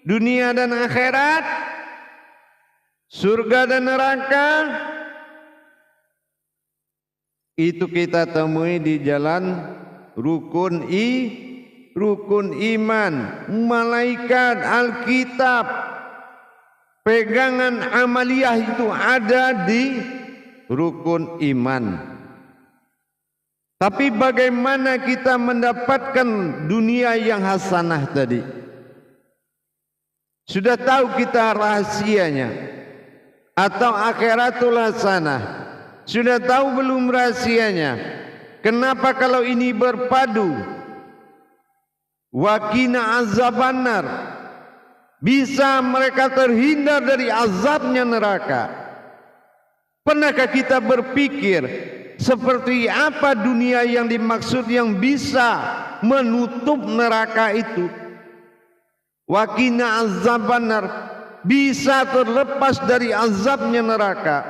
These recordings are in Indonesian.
dunia dan akhirat, surga dan neraka, itu kita temui di jalan rukun iman, malaikat, Alkitab, pegangan amaliyah itu ada di rukun iman. Tapi bagaimana kita mendapatkan dunia yang hasanah tadi? Sudah tahu kita rahasianya, atau akhiratul hasanah? Sudah tahu belum rahasianya? Kenapa kalau ini berpadu? Waqina azabannar, bisa mereka terhindar dari azabnya neraka. Pernahkah kita berpikir seperti apa dunia yang dimaksud yang bisa menutup neraka itu? Waqina azabannar, bisa terlepas dari azabnya neraka.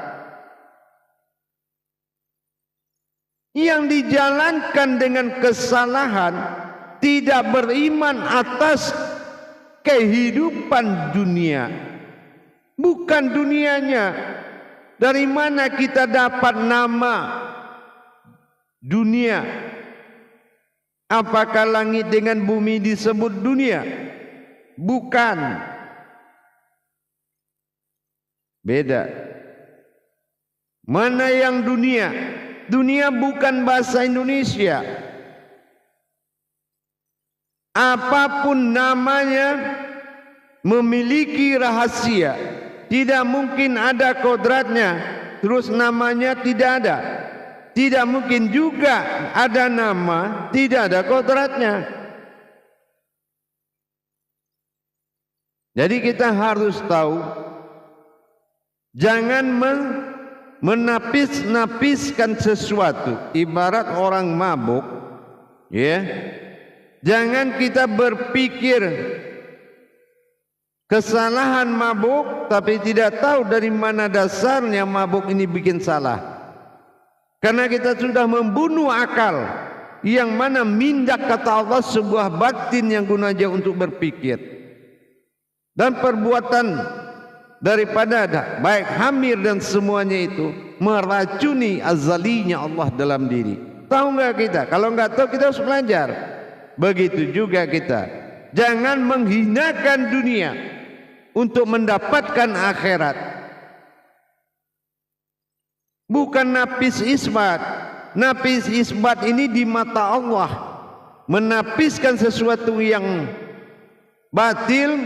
Yang dijalankan dengan kesalahan, tidak beriman atas kehidupan dunia, bukan dunianya. Dari mana kita dapat nama dunia? Apakah langit dengan bumi disebut dunia? Bukan. Beda. Mana yang dunia? Dunia bukan bahasa Indonesia. Apapun namanya memiliki rahasia. Tidak mungkin ada kodratnya terus namanya tidak ada. Tidak mungkin juga ada nama tidak ada kodratnya. Jadi kita harus tahu, jangan menapis-napiskan sesuatu. Ibarat orang mabuk, ya. Jangan kita berpikir kesalahan mabuk tapi tidak tahu dari mana dasarnya mabuk ini bikin salah. Karena kita sudah membunuh akal, yang mana mindak kata Allah sebuah batin yang gunanya untuk berpikir. Dan perbuatan daripada baik hamir dan semuanya itu meracuni azalinya Allah dalam diri. Tahu nggak kita? Kalau nggak tahu kita harus belajar. Begitu juga kita, jangan menghinakan dunia untuk mendapatkan akhirat. Bukan napis isbat. Napis isbat ini di mata Allah, menapiskan sesuatu yang batil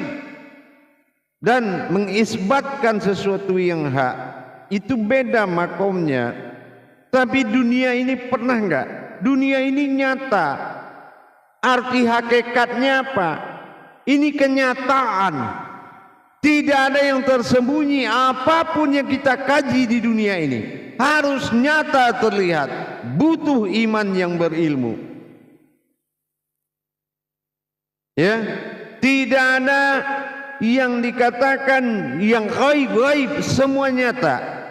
dan mengisbatkan sesuatu yang hak. Itu beda makomnya. Tapi dunia ini pernah enggak? Dunia ini nyata. Arti hakikatnya apa? Ini kenyataan. Tidak ada yang tersembunyi. Apapun yang kita kaji di dunia ini harus nyata terlihat. Butuh iman yang berilmu. Ya, tidak ada yang dikatakan yang gaib-gaib, semua nyata.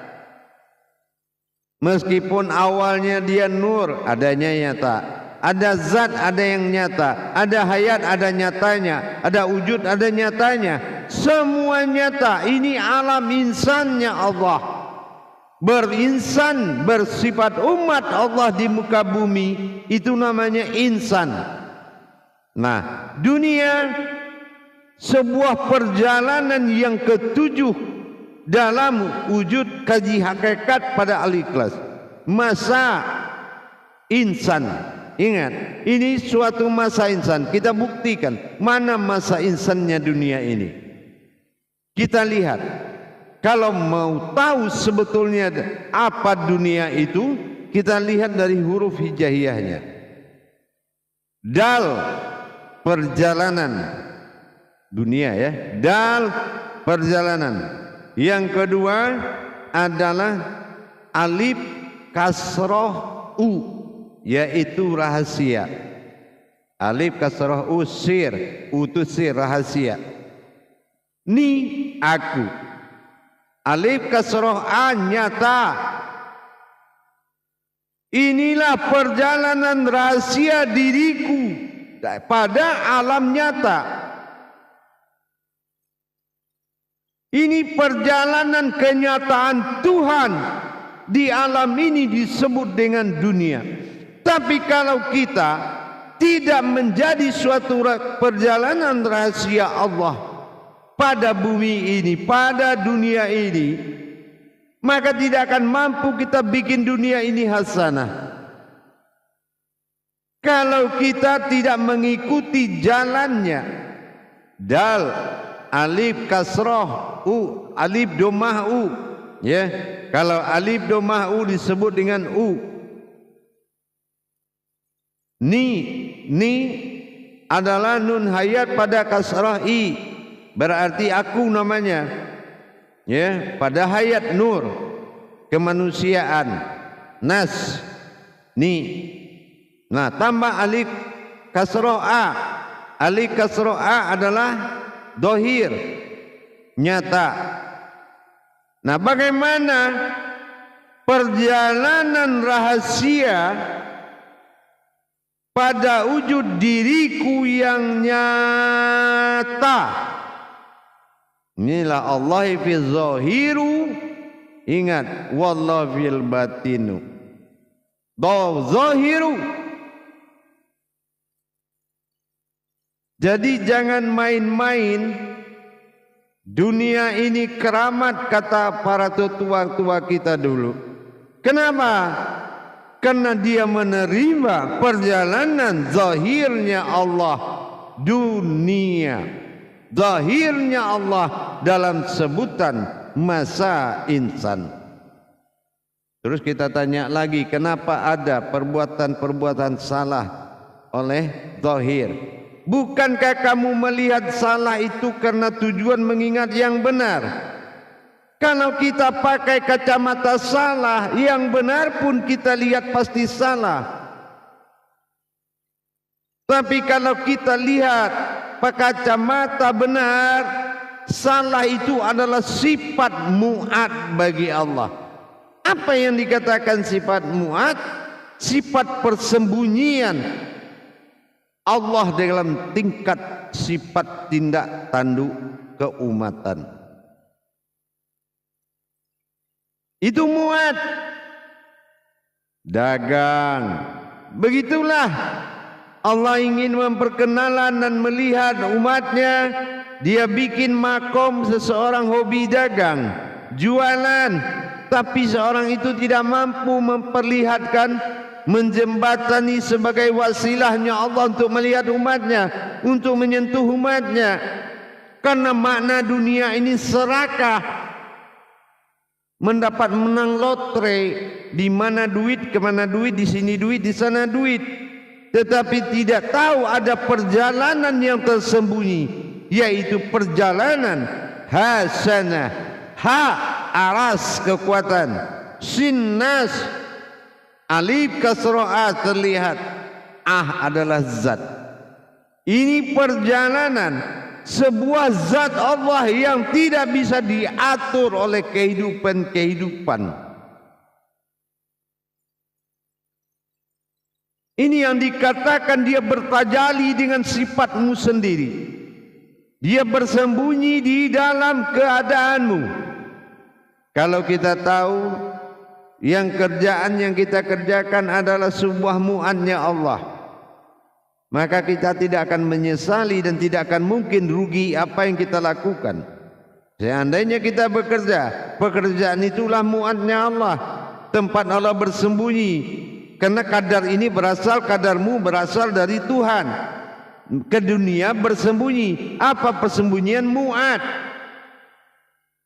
Meskipun awalnya dia nur, adanya nyata. Ada zat, ada yang nyata. Ada hayat, ada nyatanya. Ada wujud, ada nyatanya. Semua nyata. Ini alam insannya Allah. Berinsan, bersifat umat Allah di muka bumi, itu namanya insan. Nah, dunia sebuah perjalanan yang ketujuh dalam wujud kaji hakikat pada Al-Ikhlas. Masa insan. Ingat, ini suatu masa insan. Kita buktikan mana masa insannya dunia ini. Kita lihat, kalau mau tahu sebetulnya apa dunia itu, kita lihat dari huruf hijaiyahnya. Dal, perjalanan dunia, ya. Dal, perjalanan. Yang kedua adalah alif kasroh u, yaitu rahasia. Alif kasroh u sir, u itu sir, rahasia. Ni aku. Alif kasroh a nyata. Inilah perjalanan rahasia diriku pada alam nyata. Ini perjalanan kenyataan Tuhan di alam ini disebut dengan dunia. Tapi kalau kita tidak menjadi suatu perjalanan rahasia Allah pada bumi ini, pada dunia ini, maka tidak akan mampu kita bikin dunia ini hasanah. Kalau kita tidak mengikuti jalannya, dal, alif kasroh, alif domah ya. Kalau alif domah disebut dengan ni adalah nun hayat pada kasrah i, berarti aku namanya, ya. Pada hayat nur, kemanusiaan, nas, ni. Nah, tambah alif kasroh a. Alif kasroh a adalah dohir, nyata. Nah, bagaimana perjalanan rahasia pada wujud diriku yang nyata? Inilah Allah fi zahiru, ingat, wallahu fil batinu. Zahiru. Jadi jangan main-main. Dunia ini keramat, kata para tua-tua kita dulu. Kenapa? Karena dia menerima perjalanan zahirnya Allah dunia. Zahirnya Allah dalam sebutan masa insan. Terus kita tanya lagi, kenapa ada perbuatan-perbuatan salah oleh zahir? Bukankah kamu melihat salah itu karena tujuan mengingat yang benar? Kalau kita pakai kacamata salah, yang benar pun kita lihat pasti salah. Tapi kalau kita lihat pakai kacamata benar, salah itu adalah sifat mu'ad bagi Allah. Apa yang dikatakan sifat mu'ad? Sifat persembunyian Allah dalam tingkat sifat tindak tanduk keumatan. Itu muat. Dagang. Begitulah Allah ingin memperkenalan dan melihat umatnya. Dia bikin makom seseorang hobi dagang, jualan, tapi seorang itu tidak mampu memperlihatkan, menjembatani sebagai wasilahnya Allah untuk melihat umatnya, untuk menyentuh umatnya. Karena makna dunia ini serakah, mendapat menang lotre, di mana duit, kemana duit, di sini duit, di sana duit, tetapi tidak tahu ada perjalanan yang tersembunyi, yaitu perjalanan hasanah. Ha, aras, kekuatan. Sin, nas, alif kasroh a, terlihat. Ah adalah zat. Ini perjalanan sebuah zat Allah yang tidak bisa diatur oleh kehidupan. Ini yang dikatakan dia bertajali dengan sifatmu sendiri. Dia bersembunyi di dalam keadaanmu. Kalau kita tahu yang kerjaan yang kita kerjakan adalah sebuah mu'adnya Allah, maka kita tidak akan menyesali dan tidak akan mungkin rugi apa yang kita lakukan. Seandainya kita bekerja, pekerjaan itulah mu'adnya Allah, tempat Allah bersembunyi. Karena kadar ini kadarmu berasal dari Tuhan. Ke dunia bersembunyi. Apa persembunyian mu'ad?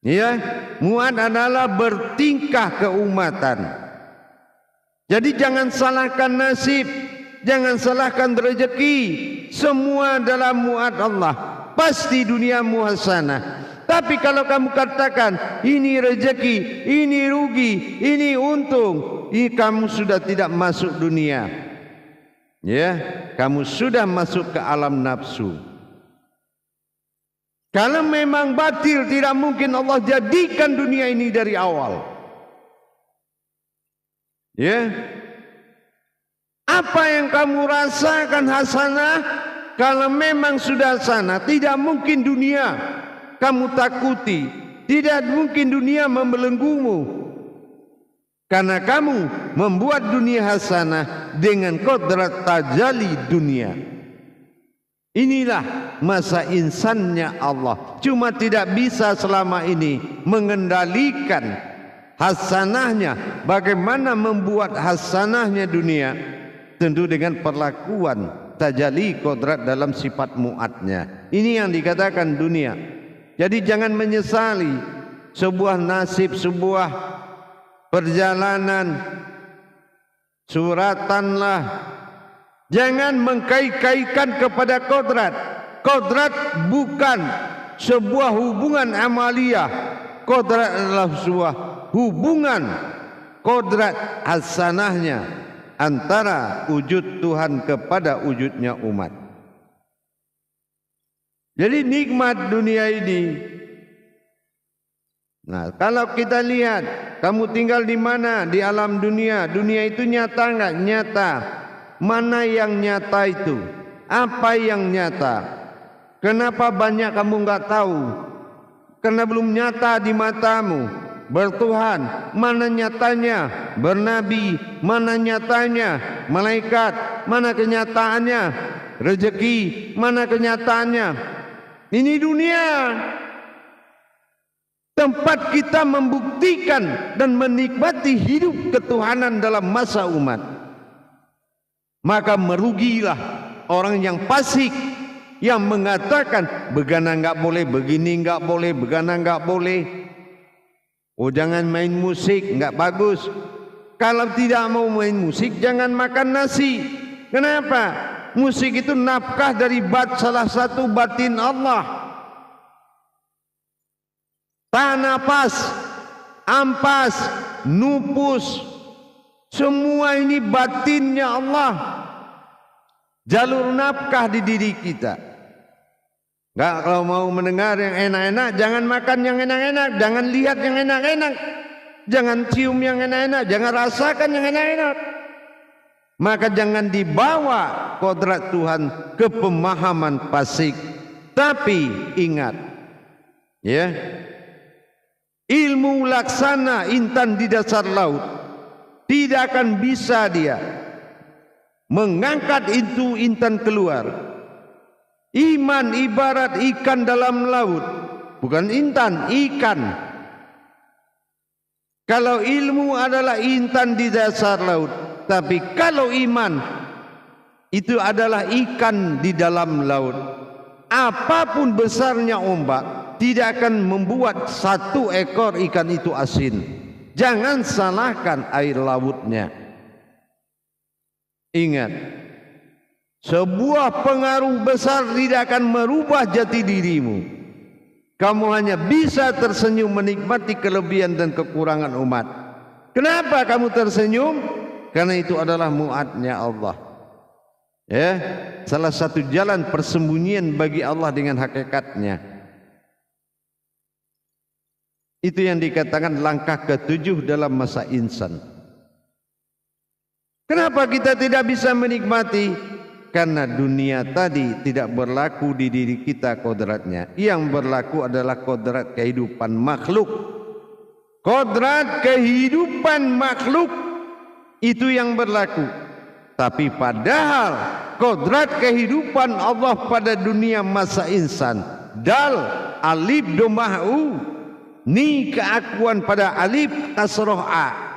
Ya, mu'ad adalah bertingkah keumatan. Jadi jangan salahkan nasib, jangan salahkan rezeki. Semua adalah mu'ad Allah. Pasti duniamu hasanah. Tapi kalau kamu katakan ini rezeki, ini rugi, ini untung, ini kamu sudah tidak masuk dunia. Ya, kamu sudah masuk ke alam nafsu. Kalau memang batil, tidak mungkin Allah jadikan dunia ini dari awal. Ya, apa yang kamu rasakan hasanah, kalau memang sudah hasanah, tidak mungkin dunia kamu takuti. Tidak mungkin dunia membelenggumu, karena kamu membuat dunia hasanah dengan kodrat tajalli dunia. Inilah masa insannya Allah. Cuma tidak bisa selama ini mengendalikan hasanahnya. Bagaimana membuat hasanahnya dunia? Tentu dengan perlakuan tajalli kodrat dalam sifat mu'atnya. Ini yang dikatakan dunia. Jadi jangan menyesali sebuah nasib, sebuah perjalanan, suratanlah. Jangan mengkait-kaitkan kepada kodrat. Kodrat bukan sebuah hubungan amaliyah. Kodrat adalah sebuah hubungan kodrat hasanahnya antara wujud Tuhan kepada wujudnya umat. Jadi nikmat dunia ini. Nah, kalau kita lihat, kamu tinggal di mana? Di alam dunia. Dunia itu nyata enggak? Nyata. Mana yang nyata itu? Apa yang nyata? Kenapa banyak kamu enggak tahu? Karena belum nyata di matamu. Bertuhan, mana nyatanya? Bernabi, mana nyatanya? Malaikat, mana kenyataannya? Rezeki, mana kenyataannya? Ini dunia, tempat kita membuktikan dan menikmati hidup ketuhanan dalam masa umat. Maka merugilah orang yang fasik, yang mengatakan begana enggak boleh, begini enggak boleh, begana enggak boleh. Oh, jangan main musik, enggak bagus. Kalau tidak mau main musik, jangan makan nasi. Kenapa? Musik itu nafkah dari salah satu batin Allah. Tanapas, ampas, nupus, semua ini batinnya Allah. Jalur nafkah di diri kita. Enggak, kalau mau mendengar yang enak-enak, jangan makan yang enak-enak, jangan lihat yang enak-enak, jangan cium yang enak-enak, jangan rasakan yang enak-enak. Maka jangan dibawa kodrat Tuhan ke pemahaman fasik. Tapi ingat, ya, ilmu laksana intan di dasar laut tidak akan bisa dia mengangkat itu intan keluar. Iman ibarat ikan dalam laut, bukan intan, ikan. Kalau ilmu adalah intan di dasar laut, tapi kalau iman itu adalah ikan di dalam laut. Apapun besarnya ombak, tidak akan membuat satu ekor ikan itu asin. Jangan salahkan air lautnya. Ingat, sebuah pengaruh besar tidak akan merubah jati dirimu. Kamu hanya bisa tersenyum menikmati kelebihan dan kekurangan umat. Kenapa kamu tersenyum? Karena itu adalah mu'atnya Allah. Ya, salah satu jalan persembunyian bagi Allah dengan hakikatnya. Itu yang dikatakan langkah ketujuh dalam masa insan. Kenapa kita tidak bisa menikmati? Karena dunia tadi tidak berlaku di diri kita kodratnya. Yang berlaku adalah kodrat kehidupan makhluk. Kodrat kehidupan makhluk itu yang berlaku. Tapi padahal kodrat kehidupan Allah pada dunia masa insan, dal, alif, doma'u, ni keakuan pada alif, kasroh a.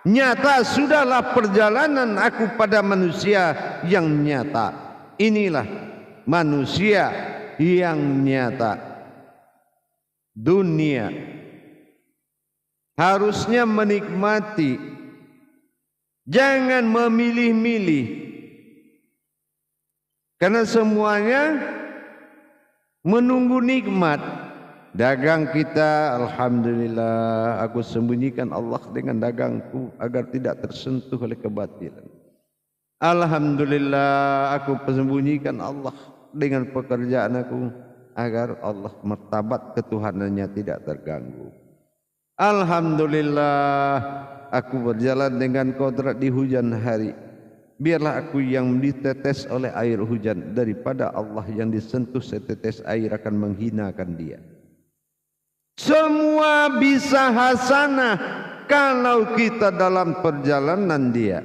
Nyata sudahlah perjalanan aku pada manusia yang nyata. Inilah manusia yang nyata. Dunia harusnya menikmati, jangan memilih-milih, karena semuanya menunggu nikmat. Dagang kita, alhamdulillah, aku sembunyikan Allah dengan dagangku agar tidak tersentuh oleh kebatilan. Alhamdulillah, aku sembunyikan Allah dengan pekerjaan aku agar Allah martabat ketuhanannya tidak terganggu. Alhamdulillah, aku berjalan dengan kodrat di hujan hari. Biarlah aku yang ditetes oleh air hujan daripada Allah yang disentuh setetes air akan menghinakan dia. Semua bisa hasanah kalau kita dalam perjalanan dia.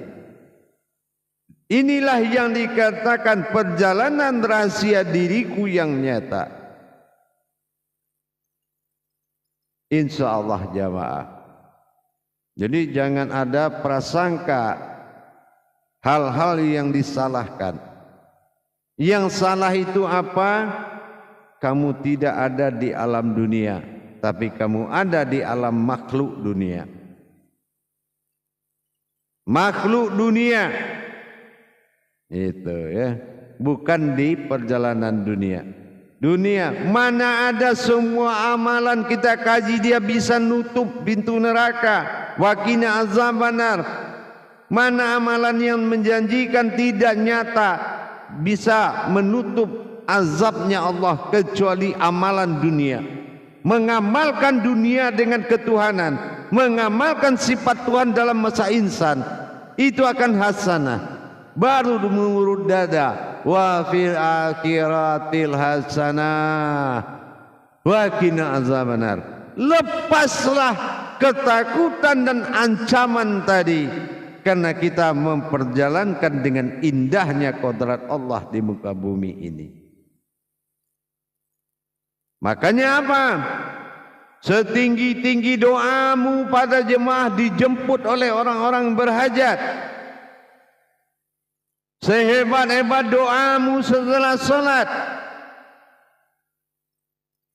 Inilah yang dikatakan perjalanan rahasia diriku yang nyata. Insya Allah jamaah. Jadi jangan ada prasangka hal-hal yang disalahkan. Yang salah itu apa? Kamu tidak ada di alam dunia, tapi kamu ada di alam makhluk dunia. Makhluk dunia itu ya, bukan di perjalanan dunia. Dunia mana ada semua amalan kita kaji dia bisa nutup pintu neraka. Waqina azabannar. Mana amalan yang menjanjikan tidak nyata bisa menutup azabnya Allah kecuali amalan dunia. Mengamalkan dunia dengan ketuhanan, mengamalkan sifat Tuhan dalam masa insan, itu akan hasanah. Baru mengurut dada. Wa fil akhiratil hasanah wa qina azabannar. Lepaslah ketakutan dan ancaman tadi, karena kita memperjalankan dengan indahnya kodrat Allah di muka bumi ini. Makanya apa? Setinggi-tinggi doamu pada jemaah dijemput oleh orang-orang berhajat. Sehebat-hebat doamu setelah salat,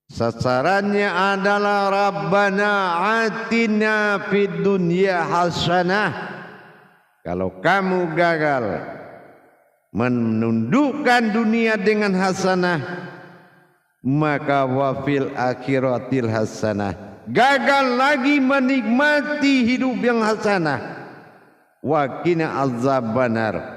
sasarannya adalah Rabbana atina fid dunya hasanah. Kalau kamu gagal menundukkan dunia dengan hasanah, maka wafil akhiratil hasanah. Gagal lagi menikmati hidup yang hasanah. Wa qina azabannar.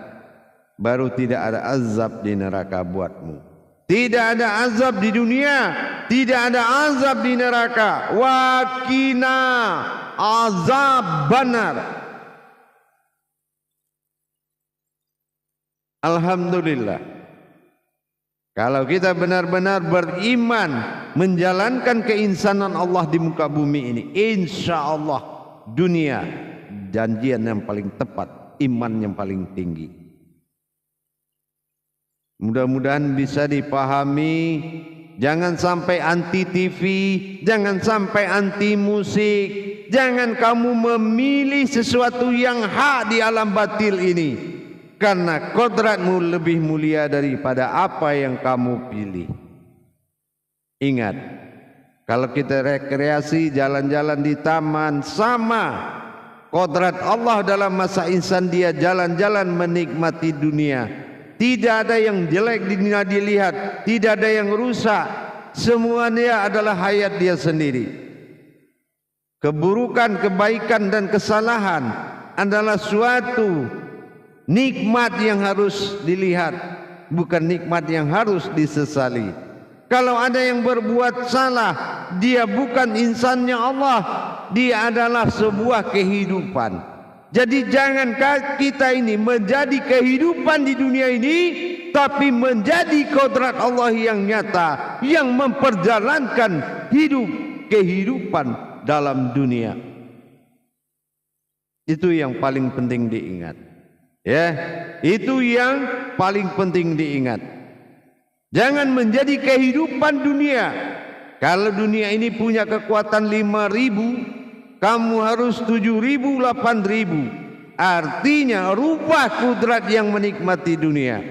Baru tidak ada azab di neraka buatmu. Tidak ada azab di dunia, tidak ada azab di neraka. Wa qina azabannar. Alhamdulillah. Kalau kita benar-benar beriman menjalankan keinsanan Allah di muka bumi ini, insya Allah dunia janjian yang paling tepat, iman yang paling tinggi. Mudah-mudahan bisa dipahami. Jangan sampai anti TV, jangan sampai anti musik, jangan kamu memilih sesuatu yang hak di alam batil ini, karena kodratmu lebih mulia daripada apa yang kamu pilih. Ingat, kalau kita rekreasi jalan-jalan di taman, sama kodrat Allah dalam masa insan, dia jalan-jalan menikmati dunia. Tidak ada yang jelek di dunia dilihat, tidak ada yang rusak. Semuanya adalah hayat dia sendiri. Keburukan, kebaikan dan kesalahan adalah suatu nikmat yang harus dilihat, bukan nikmat yang harus disesali. Kalau ada yang berbuat salah, dia bukan insannya Allah, dia adalah sebuah kehidupan. Jadi jangan kita ini menjadi kehidupan di dunia ini, tapi menjadi kodrat Allah yang nyata, yang memperjalankan kehidupan dalam dunia. Itu yang paling penting diingat. Ya, itu yang paling penting diingat. Jangan menjadi kehidupan dunia. Kalau dunia ini punya kekuatan 5.000, kamu harus 7.000, 8.000. Artinya rubah kudrat yang menikmati dunia.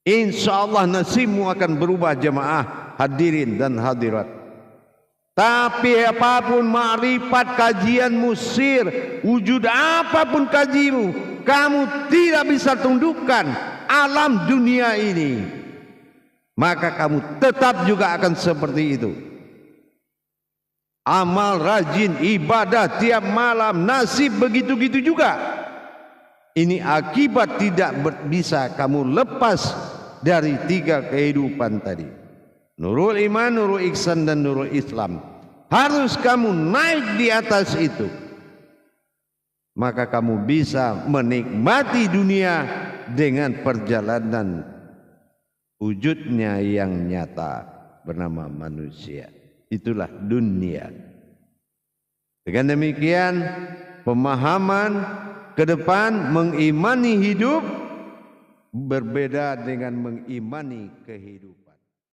Insya Allah nasibmu akan berubah jemaah hadirin dan hadirat. Tapi apapun makrifat kajianmu, sir, wujud apapun kajimu, kamu tidak bisa tundukkan alam dunia ini, maka kamu tetap juga akan seperti itu. Amal rajin, ibadah tiap malam, nasib begitu-gitu juga. Ini akibat tidak bisa kamu lepas dari 3 kehidupan tadi. Nurul iman, nurul ihsan dan nurul Islam. Harus kamu naik di atas itu. Maka kamu bisa menikmati dunia dengan perjalanan wujudnya yang nyata. bernama manusia. Itulah dunia. Dengan demikian pemahaman ke depan mengimani hidup berbeda dengan mengimani kehidupan.